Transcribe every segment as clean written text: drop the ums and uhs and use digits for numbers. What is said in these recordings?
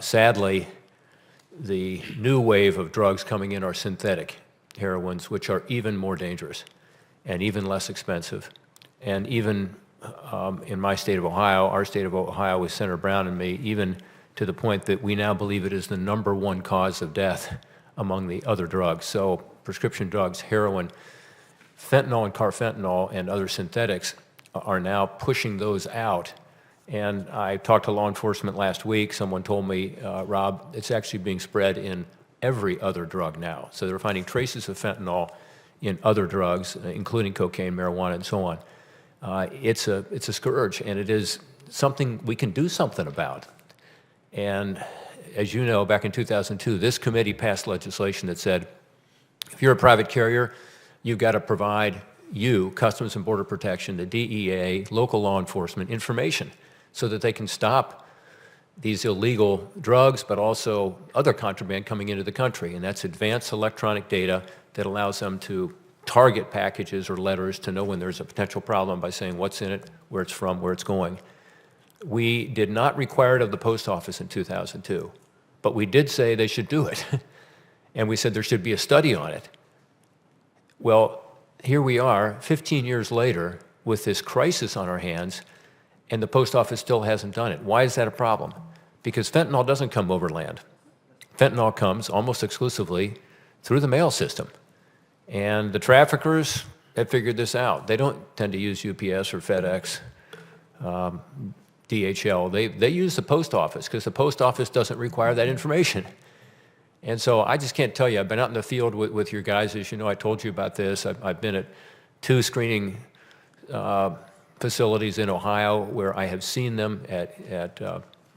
Sadly, the new wave of drugs coming in are synthetic heroines, which are even more dangerous and even less expensive. And even in my state of Ohio, our state of Ohio with Senator Brown and me, even to the point that we now believe it is the #1 cause of death among the other drugs. So prescription drugs, heroin, fentanyl and carfentanil and other synthetics are now pushing those out. And I talked to law enforcement last week. Someone told me, Rob, it's actually being spread in every other drug now. So they're finding traces of fentanyl in other drugs, including cocaine, marijuana, and so on. It's a scourge, and it is something we can do something about. And as you know, back in 2002, this committee passed legislation that said, if you're a private carrier, you've got to provide Customs and Border Protection, the DEA, local law enforcement information so that they can stop these illegal drugs, but also other contraband coming into the country. And that's advanced electronic data that allows them to target packages or letters to know when there's a potential problem by saying what's in it, where it's from, where it's going. We did not require it of the post office in 2002, but we did say they should do it. And we said there should be a study on it. Well, here we are, 15 years later, with this crisis on our hands, and the post office still hasn't done it. Why is that a problem? Because fentanyl doesn't come overland. Fentanyl comes almost exclusively through the mail system. And the traffickers have figured this out. They don't tend to use UPS or FedEx, DHL. They use the post office because the post office doesn't require that information. And so I just can't tell you. I've been out in the field with your guys. As you know, I told you about this. I've been at 2 screening facilities in Ohio where I have seen them at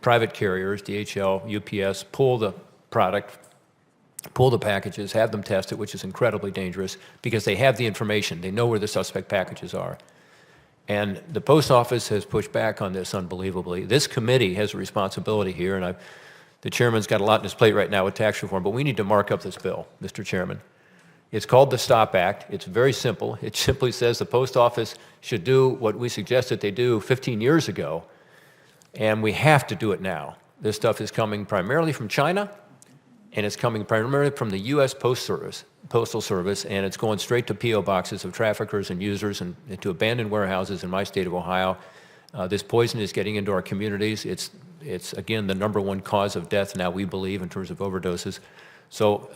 private carriers, DHL, UPS, pull the product, pull the packages, have them test it, which is incredibly dangerous because they have the information. They know where the suspect packages are. And the post office has pushed back on this unbelievably. This committee has a responsibility here, and the chairman's got a lot on his plate right now with tax reform, but we need to mark up this bill, Mr. Chairman. It's called the STOP Act. It's very simple. It simply says the post office should do what we suggested they do 15 years ago, and we have to do it now. This stuff is coming primarily from China, and it's coming primarily from the U.S. Postal Service, and it's going straight to P.O. boxes of traffickers and users and to abandoned warehouses in my state of Ohio. This poison is getting into our communities. It's again, the #1 cause of death now, we believe, in terms of overdoses. So,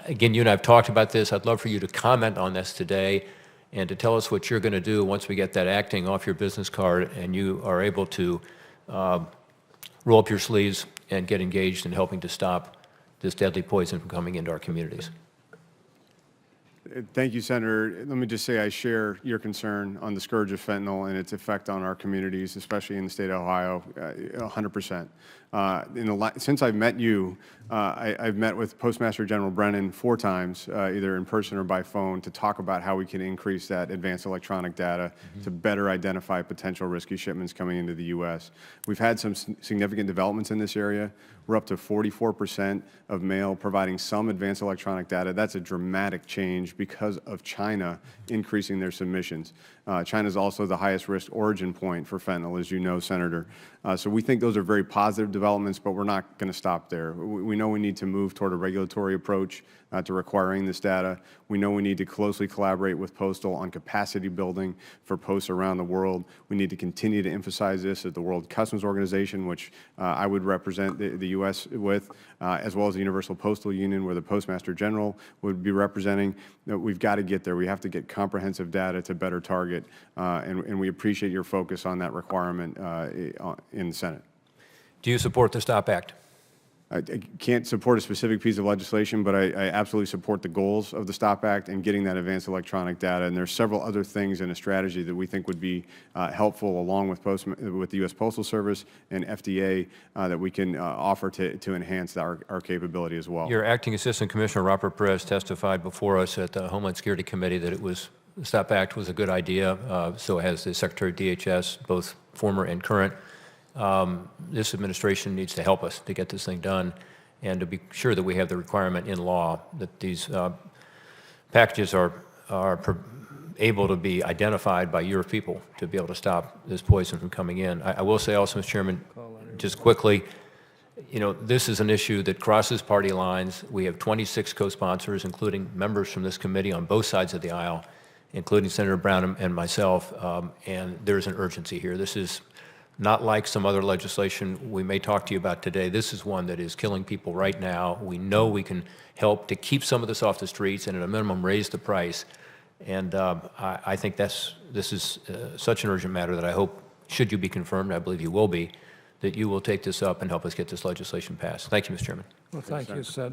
again, you and I have talked about this. I'd love for you to comment on this today and to tell us what you're going to do once we get that acting off your business card and you are able to roll up your sleeves and get engaged in helping to stop this deadly poison from coming into our communities. Thank you, Senator. Let me just say I share your concern on the scourge of fentanyl and its effect on our communities, especially in the state of Ohio, 100%. Since I've met you, I've met with Postmaster General Brennan 4 times, either in person or by phone, to talk about how we can increase that advanced electronic data to better identify potential risky shipments coming into the U.S. We've had some significant developments in this area. We're up to 44% of mail providing some advanced electronic data. That's a dramatic change because of China increasing their submissions. China is also the highest risk origin point for fentanyl, as you know, Senator. So we think those are very positive developments, but we're not going to stop there. We know we need to move toward a regulatory approach to requiring this data. We know we need to closely collaborate with Postal on capacity building for posts around the world. We need to continue to emphasize this at the World Customs Organization, which I would represent the U.S. with, as well as the Universal Postal Union, where the Postmaster General would be representing. We've got to get there. We have to get comprehensive data to better target, and we appreciate your focus on that requirement in the Senate. Do you support the STOP Act? I can't support a specific piece of legislation, but I absolutely support the goals of the STOP Act and getting that advanced electronic data. And there's several other things in a strategy that we think would be helpful, along with the U.S. Postal Service and FDA, that we can offer to enhance our capability as well. Your Acting Assistant Commissioner Robert Perez testified before us at the Homeland Security Committee that the STOP Act was a good idea. So has the Secretary of DHS, both former and current. This administration needs to help us to get this thing done and to be sure that we have the requirement in law that these packages are able to be identified by your people to be able to stop this poison from coming in. I will say also, Mr. Chairman, just quickly, You know, this is an issue that crosses party lines. We have 26 co-sponsors, including members from this committee on both sides of the aisle, including Senator Brown and myself, and there's an urgency here. This is not like some other legislation we may talk to you about today. This is one that is killing people right now. We know we can help to keep some of this off the streets and at a minimum raise the price. And I think this is such an urgent matter that I hope, should you be confirmed, I believe you will be, that you will take this up and help us get this legislation passed. Thank you, Mr. Chairman. Well, thank you, Senator.